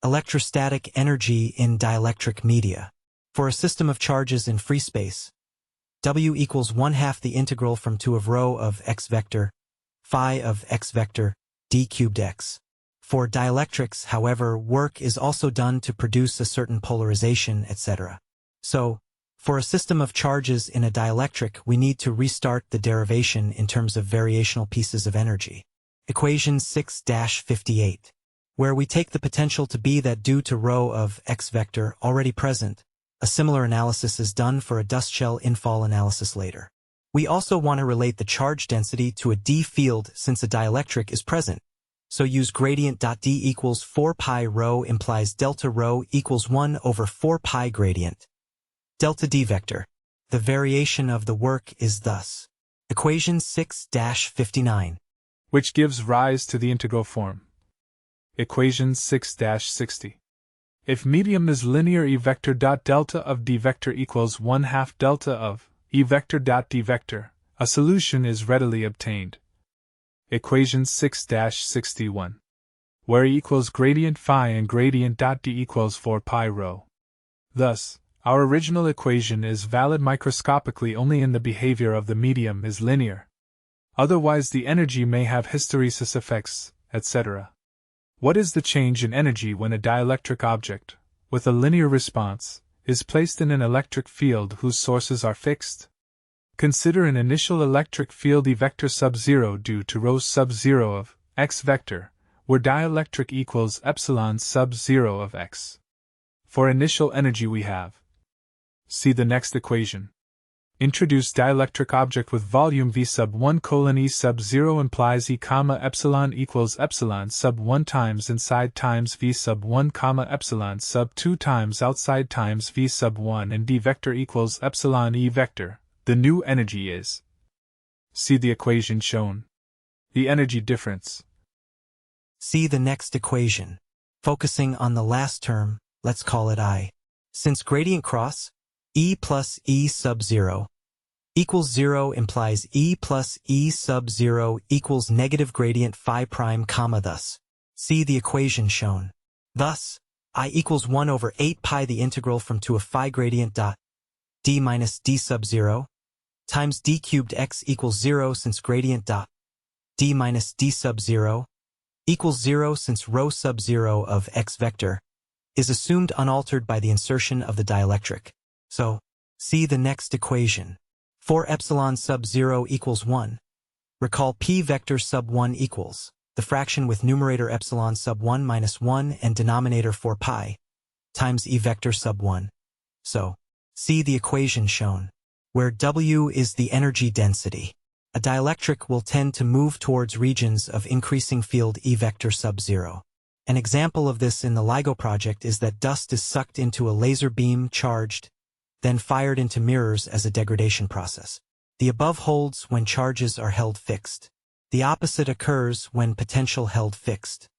Electrostatic energy in dielectric media. For a system of charges in free space, W equals 1/2 the integral from 2 of rho of x vector, phi of x vector, d cubed x. For dielectrics, however, work is also done to produce a certain polarization, etc. So, for a system of charges in a dielectric, we need to restart the derivation in terms of variational pieces of energy. Equation 6-58, where we take the potential to be that due to rho of x vector already present. A similar analysis is done for a dust shell infall analysis later. We also want to relate the charge density to a d field since a dielectric is present. So use gradient.d equals 4 pi rho implies delta rho equals 1 over 4 pi gradient. Delta d vector. The variation of the work is thus. Equation 6-59. Which gives rise to the integral form. Equation 6-60. If medium is linear E vector dot delta of d vector equals 1/2 delta of E vector dot d vector, a solution is readily obtained. Equation 6-61. Where E equals gradient phi and gradient dot d equals 4 pi rho. Thus, our original equation is valid microscopically only in the behavior of the medium is linear. Otherwise the energy may have hysteresis effects, etc. What is the change in energy when a dielectric object, with a linear response, is placed in an electric field whose sources are fixed? Consider an initial electric field E vector sub 0 due to rho sub 0 of x vector, where dielectric equals epsilon sub 0 of x. For initial energy we have. See the next equation. Introduce dielectric object with volume V sub 1 colon E sub 0 implies E comma epsilon equals epsilon sub 1 times inside times V sub 1 comma epsilon sub 2 times outside times V sub 1 and D vector equals epsilon E vector. The new energy is. See the equation shown. The energy difference. See the next equation. Focusing on the last term, let's call it I. Since gradient cross, E plus E sub 0 equals 0 implies E plus E sub 0 equals negative gradient phi prime comma thus. See the equation shown. Thus, I equals 1 over 8 pi the integral from 2 of phi gradient dot d minus d sub 0 times d cubed x equals 0 since gradient dot d minus d sub 0 equals 0 since rho sub 0 of x vector is assumed unaltered by the insertion of the dielectric. So, see the next equation. For epsilon sub 0 equals 1. Recall p vector sub 1 equals the fraction with numerator epsilon sub 1 minus 1 and denominator 4 pi times E vector sub 1. So, see the equation shown, where W is the energy density. A dielectric will tend to move towards regions of increasing field E vector sub 0. An example of this in the LIGO project is that dust is sucked into a laser beam charged, then fired into mirrors as a degradation process. The above holds when charges are held fixed. The opposite occurs when potential held fixed.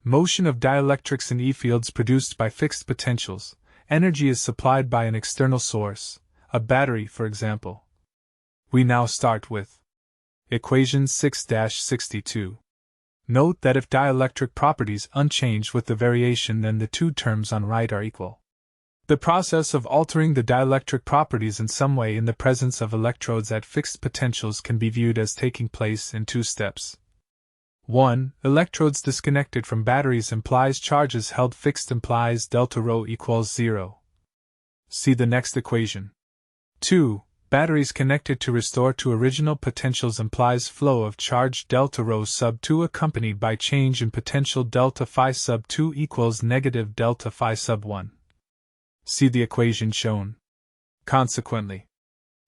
Motion of dielectrics in E fields produced by fixed potentials. Energy is supplied by an external source, a battery for example. We now start with equation 6-62. Note that if dielectric properties unchanged with the variation, then the two terms on right are equal. The process of altering the dielectric properties in some way in the presence of electrodes at fixed potentials can be viewed as taking place in two steps. 1. Electrodes disconnected from batteries implies charges held fixed implies delta rho equals 0. See the next equation. 2. Batteries connected to restore to original potentials implies flow of charge delta rho sub 2 accompanied by change in potential delta phi sub 2 equals negative delta phi sub 1. See the equation shown. Consequently,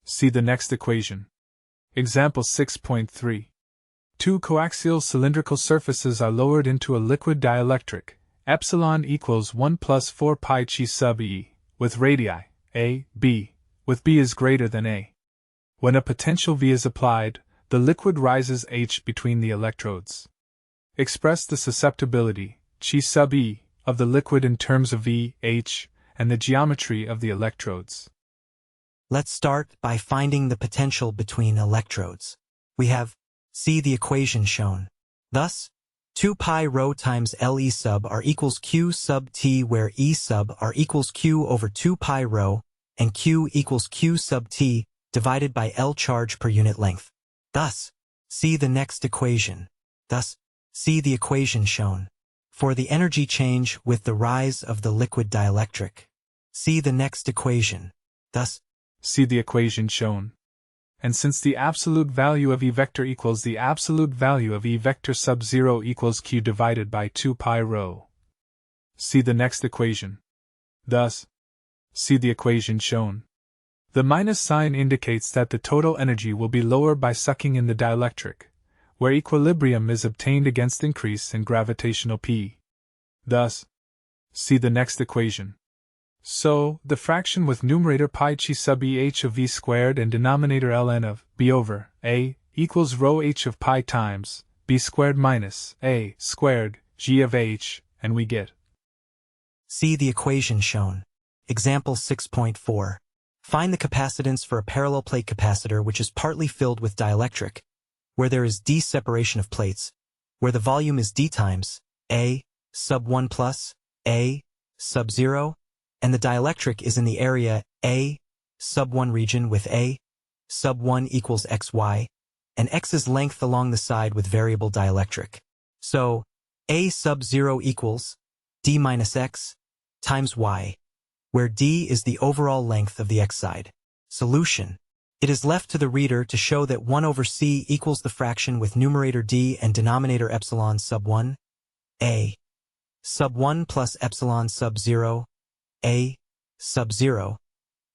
see the next equation. Example 6.3. Two coaxial cylindrical surfaces are lowered into a liquid dielectric, epsilon equals 1 plus 4 pi chi sub e, with radii, a, b, with b is greater than a. When a potential V is applied, the liquid rises h between the electrodes. Express the susceptibility, chi sub e, of the liquid in terms of V, h, and the geometry of the electrodes. Let's start by finding the potential between electrodes. We have, see the equation shown. Thus, 2 pi rho times L E sub r equals Q sub T, where E sub r equals Q over 2 pi rho, and Q equals Q sub T divided by L charge per unit length. Thus, see the next equation. Thus, see the equation shown. For the energy change with the rise of the liquid dielectric. See the next equation. Thus, see the equation shown. And since the absolute value of E vector equals the absolute value of E vector sub 0 equals Q divided by 2 pi rho. See the next equation. Thus, see the equation shown. The minus sign indicates that the total energy will be lower by sucking in the dielectric, where equilibrium is obtained against increase in gravitational P. Thus, see the next equation. So, the fraction with numerator pi chi sub e h of v squared and denominator ln of b over a equals rho h of pi times b squared minus a squared g of h, and we get. See the equation shown. Example 6.4. Find the capacitance for a parallel plate capacitor which is partly filled with dielectric, where there is d separation of plates, where the volume is d times a sub 1 plus a sub 0, and the dielectric is in the area a sub 1 region with a sub 1 equals xy, and x's length along the side with variable dielectric. So, a sub 0 equals d minus x times y, where d is the overall length of the x side. Solution. It is left to the reader to show that 1 over c equals the fraction with numerator d and denominator epsilon sub 1, a sub 1 plus epsilon sub 0, a sub 0,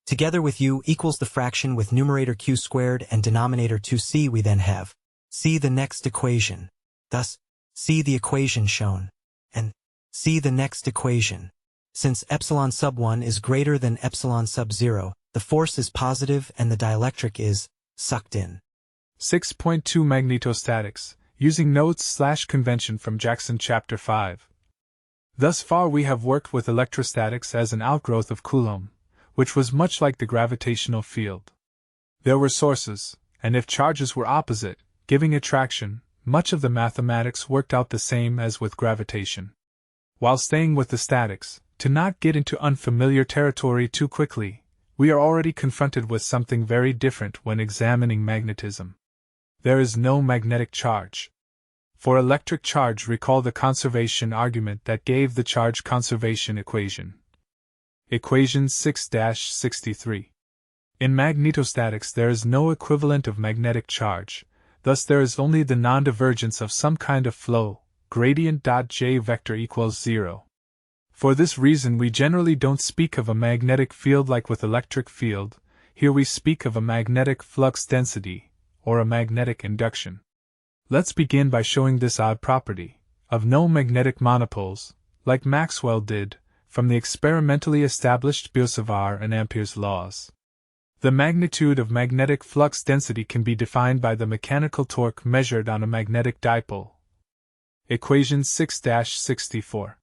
together with u equals the fraction with numerator q squared and denominator 2c. We then have, see the next equation. Thus, see the equation shown, and see the next equation. Since epsilon sub 1 is greater than epsilon sub 0, the force is positive and the dielectric is sucked in. 6.2 Magnetostatics, using notes/convention from Jackson Chapter 5. Thus far we have worked with electrostatics as an outgrowth of Coulomb, which was much like the gravitational field. There were sources, and if charges were opposite, giving attraction, much of the mathematics worked out the same as with gravitation. While staying with the statics, to not get into unfamiliar territory too quickly, we are already confronted with something very different when examining magnetism. There is no magnetic charge. For electric charge, recall the conservation argument that gave the charge conservation equation. Equation 6-63. In magnetostatics there is no equivalent of magnetic charge, thus there is only the non-divergence of some kind of flow, gradient.j vector equals 0. For this reason we generally don't speak of a magnetic field like with electric field, here we speak of a magnetic flux density, or a magnetic induction. Let's begin by showing this odd property, of no magnetic monopoles, like Maxwell did, from the experimentally established Biot-Savart and Ampere's laws. The magnitude of magnetic flux density can be defined by the mechanical torque measured on a magnetic dipole. Equation 6-64.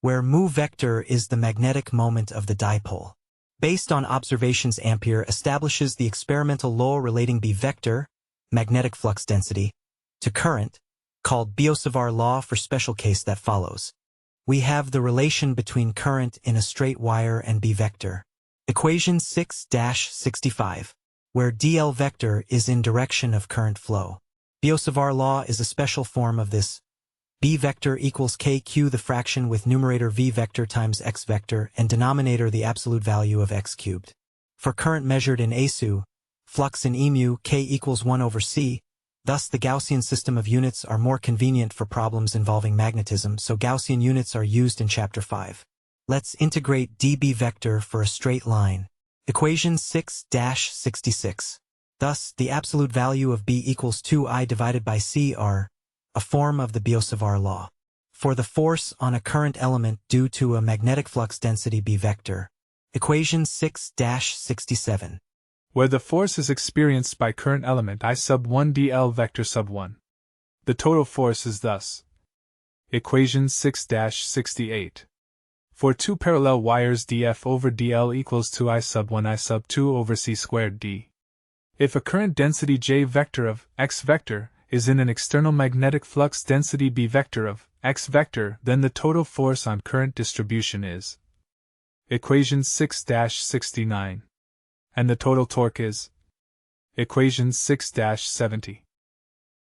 Where mu vector is the magnetic moment of the dipole. Based on observations, Ampere establishes the experimental law relating B vector, magnetic flux density, to current, called Biot-Savart law for special case that follows. We have the relation between current in a straight wire and B vector. Equation 6-65, where dl vector is in direction of current flow. Biot-Savart law is a special form of this. B vector equals kq, the fraction with numerator v vector times x vector and denominator the absolute value of x cubed. For current measured in ASU, flux in EMU, k equals 1 over c, thus the Gaussian system of units are more convenient for problems involving magnetism, so Gaussian units are used in Chapter 5. Let's integrate dB vector for a straight line. Equation 6-66. Thus, the absolute value of B equals 2I divided by C are a form of the Biot-Savart law. For the force on a current element due to a magnetic flux density B vector. Equation 6-67. Where the force is experienced by current element I sub 1 dl vector sub 1. The total force is thus. Equation 6-68. For two parallel wires dF over dl equals 2I sub 1 I sub 2 over c squared d. If a current density J vector of x vector is in an external magnetic flux density B vector of x vector, then the total force on current distribution is equation 6-69. And the total torque is equation 6-70.